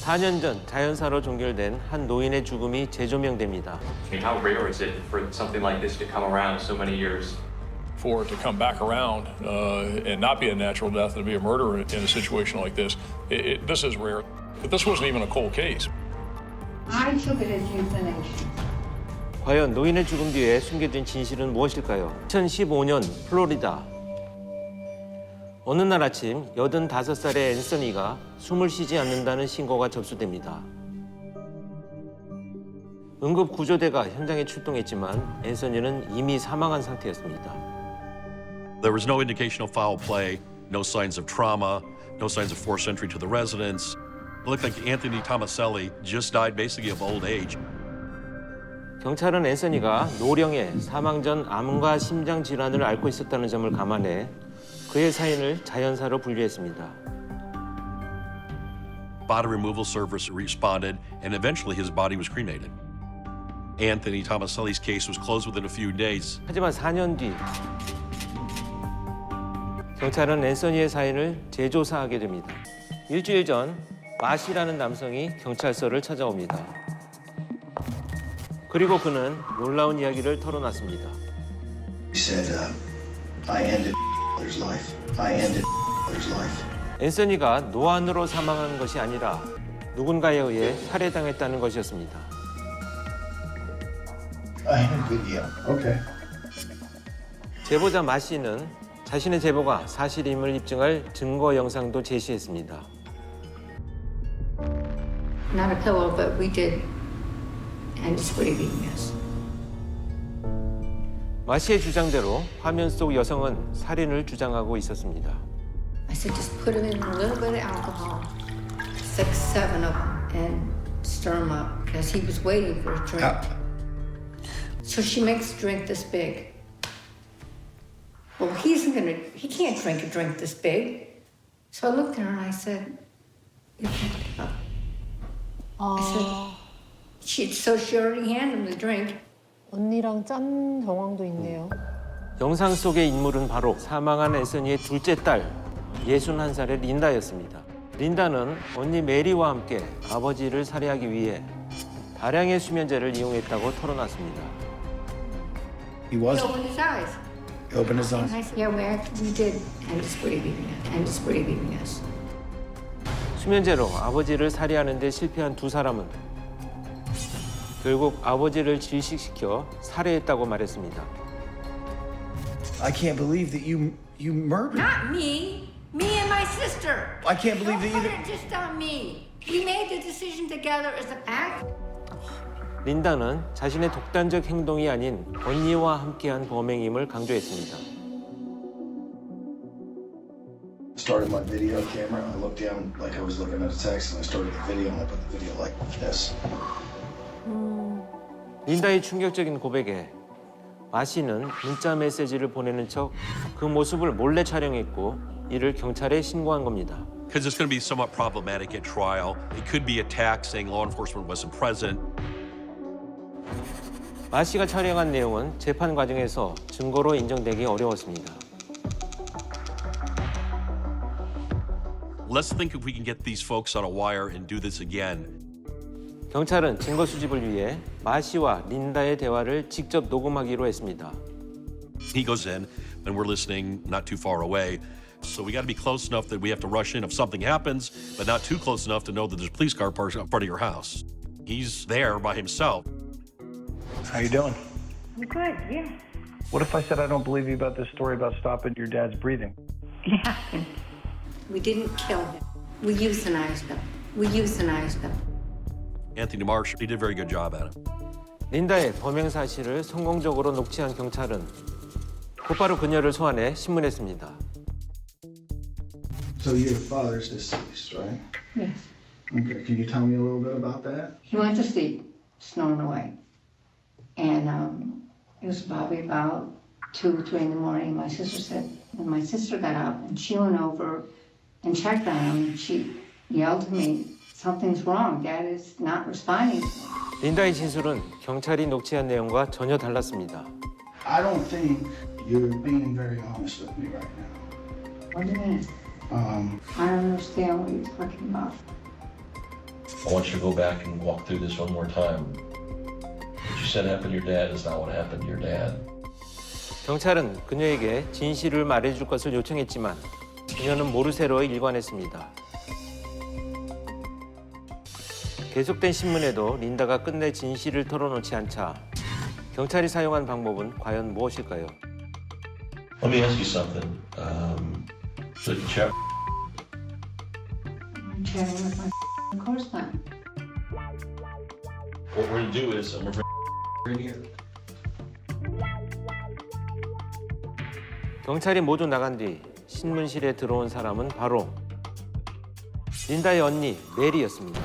4년 전 자연사로 종결된 한 노인의 죽음이 재조명됩니다. I mean, how rare is it for something like this to come around so many years? For it to come back around and not be a natural death and to be a murder in a situation like this, this is rare. But this wasn't even a cold case. I took it as euthanasia. 과연 노인의 죽음 뒤에 숨겨진 진실은 무엇일까요? 2015년 플로리다. 어느 날 아침 85살의 앤서니가 숨을 쉬지 않는다는 신고가 접수됩니다. 응급구조대가 현장에 출동했지만 앤서니는 이미 사망한 상태였습니다. There was no indication of foul play, no signs of trauma, no signs of forced entry to the residence. It looked like Anthony Tomaselli just died basically of old age. 경찰은 앤서니가 노령에 사망 전 암과 심장 질환을 앓고 있었다는 점을 감안해 그의 사인을 자연사로 분류했습니다. Body removal service responded, and eventually his body was cremated. Anthony Tomaselli's case was closed within a few days. 하지만 4년 뒤 경찰은 앤서니의 사인을 재조사하게 됩니다. 일주일 전 마시라는 남성이 경찰서를 찾아옵니다. 그리고 그는 놀라운 이야기를 털어놨습니다. He said, I ended his life. I ended his life. 앤서니가 노안으로 사망한 것이 아니라 누군가에 의해 살해당했다는 것이었습니다. I had a good deal. Okay. 제보자 마 씨는 자신의 제보가 사실임을 입증할 증거 영상도 제시했습니다. Not a pillow, but we did end his breathing, yes. 마 씨의 주장대로 화면 속 여성은 살인을 주장하고 있었습니다. I said, just put him in a little bit of alcohol, 6, 7 of them, and stir him up, because he was waiting for a drink. So she makes a drink this big. Well, he can't drink a drink this big. So I looked at her and I said, you can't pick up. I said, so she already handed him the drink. 언니랑 짠 정황도 있네요. 영상 속의 인물은 바로 사망한 앤서니의 둘째 딸, 61살의 린다였습니다. 린다는 언니 메리와 함께 아버지를 살해하기 위해 다량의 수면제를 이용했다고 털어놨습니다. He He wasn't. opened his eyes. He opened his And eyes. I said, yeah, we did end his breathing, yes. 수면제로 아버지를 살해하는 데 실패한 두 사람은 결국 아버지를 질식시켜 살해했다고 말했습니다. I can't believe that you murdered. Not me. Me and my sister. I can't believe Don't that put you. it just on me. We made the decision together as a pact. 린다는 자신의 독단적 행동이 아닌 언니와 함께한 범행임을 강조했습니다. Started my video camera. I looked down like I was looking at a text, and I started the video, and I put the video like this. 린다의 충격적인 고백에 마 씨는 문자 메시지를 보내는 척 그 모습을 몰래 촬영했고 이를 경찰에 신고한 겁니다. Because it's going to be somewhat problematic at trial. It could be attacked saying law enforcement wasn't present. 마 씨가 촬영한 내용은 재판 과정에서 증거로 인정되기 어려웠습니다. Let's think if we can get these folks on a wire and do this again. 경찰은 증거 수집을 위해 마 씨와 린다의 대화를 직접 녹음하기로 했습니다. He goes in, and we're listening not too far away. So we got to be close enough that we have to rush in if something happens, but not too close enough to know that there's a police car parked in front of your house. He's there by himself. How you doing? I'm good, yeah. What if I said I don't believe you about this story about stopping your dad's breathing? It happened. We didn't kill him. We euthanized him. Anthony Marsh, he did a very good job at it. 린다의 범행 사실을 성공적으로 녹취한 경찰은 곧바로 그녀를 소환해 신문했습니다. So your father's deceased, right? Yes. Okay. Can you tell me a little bit about that? He went to sleep, snoring away. And it was probably about 2, 3 in the morning. My sister said, and my sister got up and she went over and checked on him. And she yelled to me, something's wrong. Dad is not responding. 린다의 진술은 경찰이 녹취한 내용과 전혀 달랐습니다. I don't think you're being very honest with me right now. What do you mean? I don't understand what you're talking about. I want you to go back and walk through this one more time. What you said happened to your dad is not what happened to your dad. 경찰은 그녀에게 진실을 말해줄 것을 요청했지만 그녀는 모르쇠로 일관했습니다. 계속된 신문에도 린다가 끝내 진실을 털어놓지 않자 경찰이 사용한 방법은 과연 무엇일까요? Let me ask you something. So Jeff, I'm chatting with my correspondent. what we're gonna do is I'm gonna bring in here. 경찰이 모두 나간 뒤 신문실에 들어온 사람은 바로 린다의 언니 메리였습니다.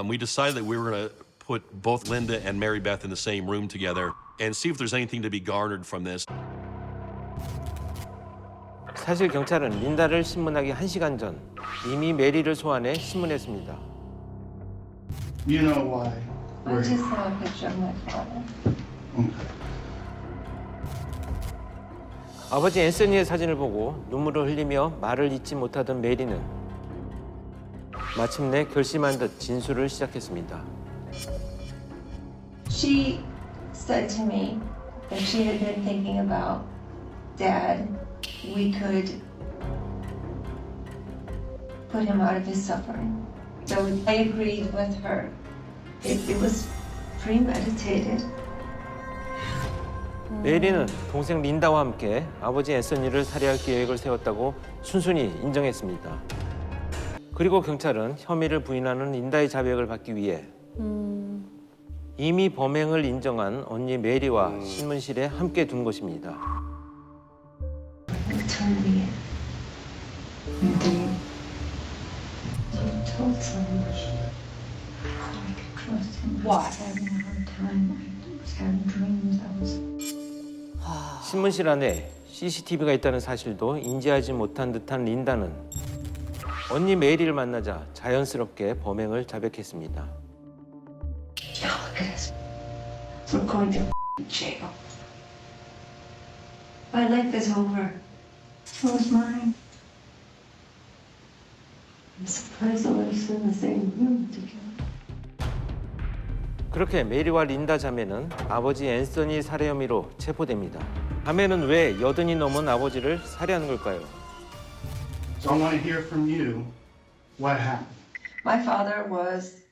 We decided that we were gonna put both Linda and Mary Beth in the same room together and see if there's anything to be garnered from this. 사실 경찰은 린다를 신문하기 1시간 전 이미 메리를 소환해 신문했습니다. You know why? I just saw a picture of my father. 아버지 앤서니의 사진을 보고 눈물을 흘리며 말을 잇지 못하던 메리는 마침내 결심한 듯 진술을 시작했습니다. She said to me that she had been thinking about Dad. We could put him out of his suffering. So I agreed with her. It was premeditated. 메리는 동생 린다와 함께 아버지 앤서니를 살해할 계획을 세웠다고 순순히 인정했습니다. 그리고 경찰은 혐의를 부인하는 린다의 자백을 받기 위해 이미 범행을 인정한 언니 메리와 신문실에 함께 둔 것입니다. You told me it. You did. You told someone. I could trust him. I was having a hard time. I was having dreams. I was. 신문실 안에 CCTV가 있다는 사실도 인지하지 못한 듯한 린다는 언니 메리를 만나자 자연스럽게 범행을 자백했습니다. Look at us. We're going to jail. My life is over. So is mine. I'm surprised that we're still in the same room together. 그렇게 메리와 린다 자매는 아버지 앤서니 살해 혐의로 체포됩니다. 자매는 왜 여든이 넘은 아버지를 살해한 걸까요? So I want to hear from you what happened. My father was,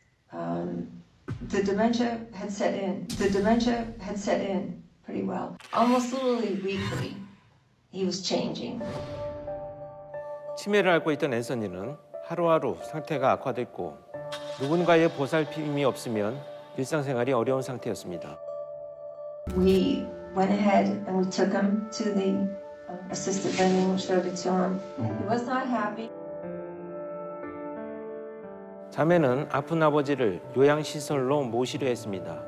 the dementia had set in. The dementia had set in pretty well. Almost literally weekly, he was changing. 치매를 앓고 있던 앤서니는 하루하루 상태가 악화됐고 누군가의 보살핌이 없으면 일상생활이 어려운 상태였습니다. We went ahead and we took him to the assisted living, showed it to him. He was not happy. 자매는 아픈 아버지를 요양시설로 모시려 했습니다.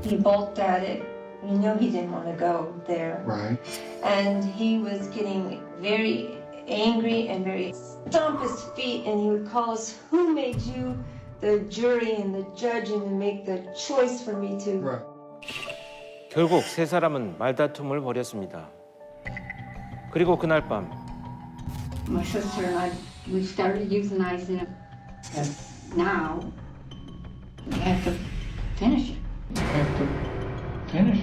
He balked at it. You know he didn't want to go there. Right. And he was getting very angry and very stomp his feet and he would call us, who made you the jury and the judge and to make the choice for me to. Right. 결국 세 사람은 말다툼을 벌였습니다. 그리고 그날 밤 My sister and I, we started euthanizing him. Now, we have to finish it. Have to finish.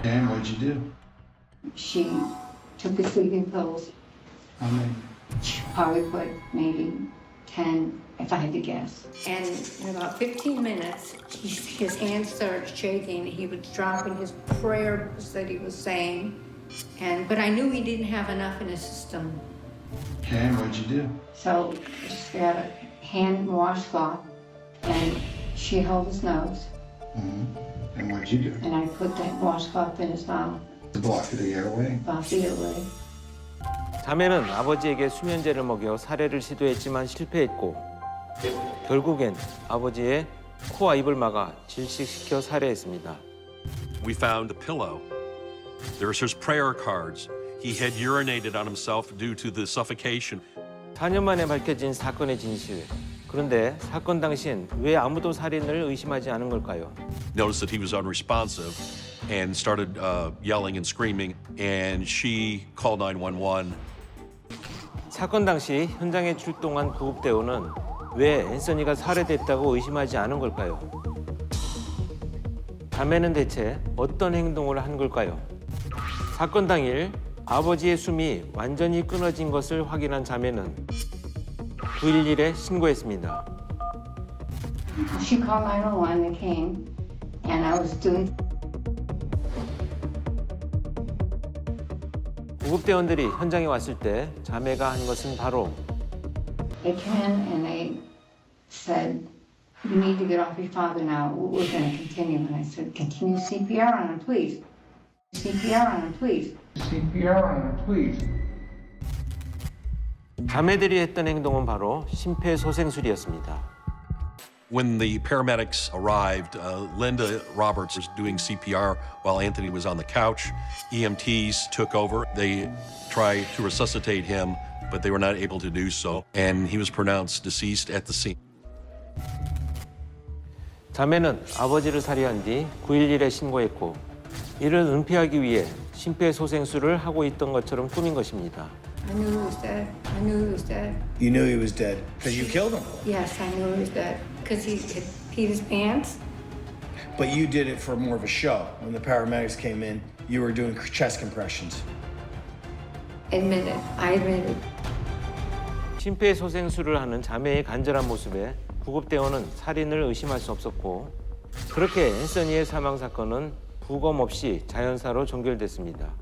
And what'd you do? She took the sleeping pills. How many? She probably put maybe 10, if I had to guess. And in about 15 minutes, his hands started shaking. He was dropping his prayers that he was saying. But I knew he didn't have enough in his system. Okay, and what'd you do? So she got a hand washcloth and she held his nose. And what'd you do? And I put that washcloth in his mouth, To block the airway. about the airway. 자매는 아버지에게 수면제를 먹여 살해를 시도했지만 실패했고 결국엔 아버지의 코와 입을 막아 질식시켜 살해했습니다. We found a pillow. There's his prayer cards. He had urinated on himself due to the suffocation. 4년 만에 밝혀진 사건의 진실. 그런데 사건 당시엔 왜 아무도 살인을 의심하지 않은 걸까요? Noticed that he was unresponsive. and started yelling and screaming, and she called 911. 사건 당시 현장에 출동한 구급대원은 왜 앤서니가 살해됐다고 의심하지 않은 걸까요? 자매는 대체 어떤 행동을 한 걸까요? 사건 당일 아버지의 숨이 완전히 끊어진 것을 확인한 자매는 911에 신고했습니다. She called 911 and came, and I was doing. 구급대원들이 현장에 왔을 때 자매가 한 것은 바로 They came in and they said, "You need to get off your father now. We're going to continue." And I said, "Continue CPR on him, please. CPR on him, please." CPR on him, please. 자매들이 했던 행동은 바로 심폐소생술이었습니다. When the paramedics arrived, Linda Roberts was doing CPR while Anthony was on the couch. EMTs took over. They tried to resuscitate him, but they were not able to do so, and he was pronounced deceased at the scene. 자매는 아버지를 살해한 뒤 911에 신고했고 이를 은폐하기 위해 심폐소생술을 하고 있던 것처럼 꾸민 것입니다. I knew he was dead. I knew he was dead. You knew he was dead because you killed him. Yes, I knew he was dead because he had peed his pants. But you did it for more of a show. When the paramedics came in, you were doing chest compressions. Admitted. I admitted. 심폐소생술을 하는 자매의 간절한 모습에 구급대원은 살인을 의심할 수 없었고 그렇게 앤서니의 사망 사건은 부검 없이 자연사로 종결됐습니다.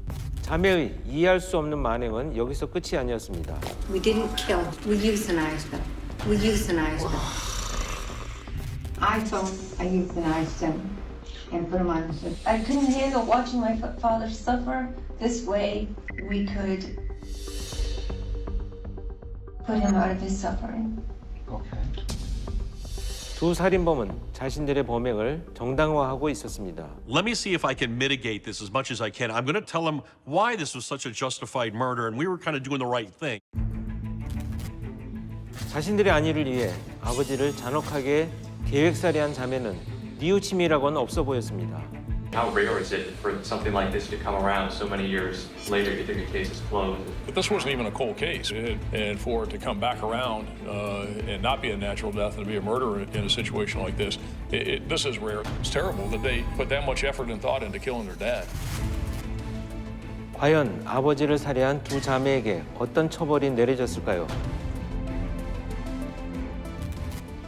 자매의 이해할 수 없는 만행은 여기서 끝이 아니었습니다. We didn't kill. We euthanized them. We euthanized them. I thought I euthanized them and put them on the. I couldn't handle watching my father suffer. This way, we could put him out of his suffering. 두 살인범은 자신들의 범행을 정당화하고 있었습니다. Let me see if I can mitigate this as much as I can. I'm going to tell them why this was such a justified murder, and we were kind of doing the right thing. 자신들의 안위를 위해 아버지를 잔혹하게 계획살해한 자매는 뉘우침이라고는 없어 보였습니다. How rare is it for something like this to come around so many years later? You think the case is closed? But this wasn't even a cold case, and for it to come back around and not be a natural death and to be a murder in a situation like this, this is rare. It's terrible that they put that much effort and thought into killing their dad. 과연 아버지를 살해한 두 자매에게 어떤 처벌이 내려졌을까요?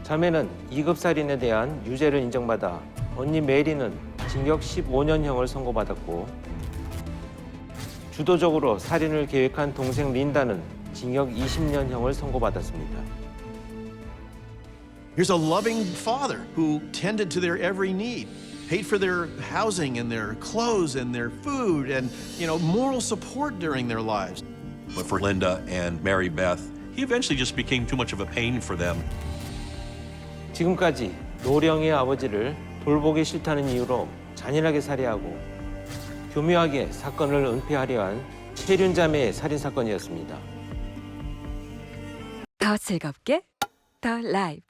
자매는 2급 살인에 대한 유죄를 인정받아 언니 메리는 징역 15년형을 선고받았고 주도적으로 살인을 계획한 동생 린다는 징역 20년형을 선고받았습니다. Here's a loving father who tended to their every need, paid for their housing and their clothes and their food and, moral support during their lives. But for Linda and Mary Beth, he eventually just became too much of a pain for them. 지금까지 노령의 아버지를 돌보기 싫다는 이유로 잔인하게 살해하고 교묘하게 사건을 은폐하려 한 채륜 자매의 살인 사건이었습니다. 더 즐겁게 더 라이브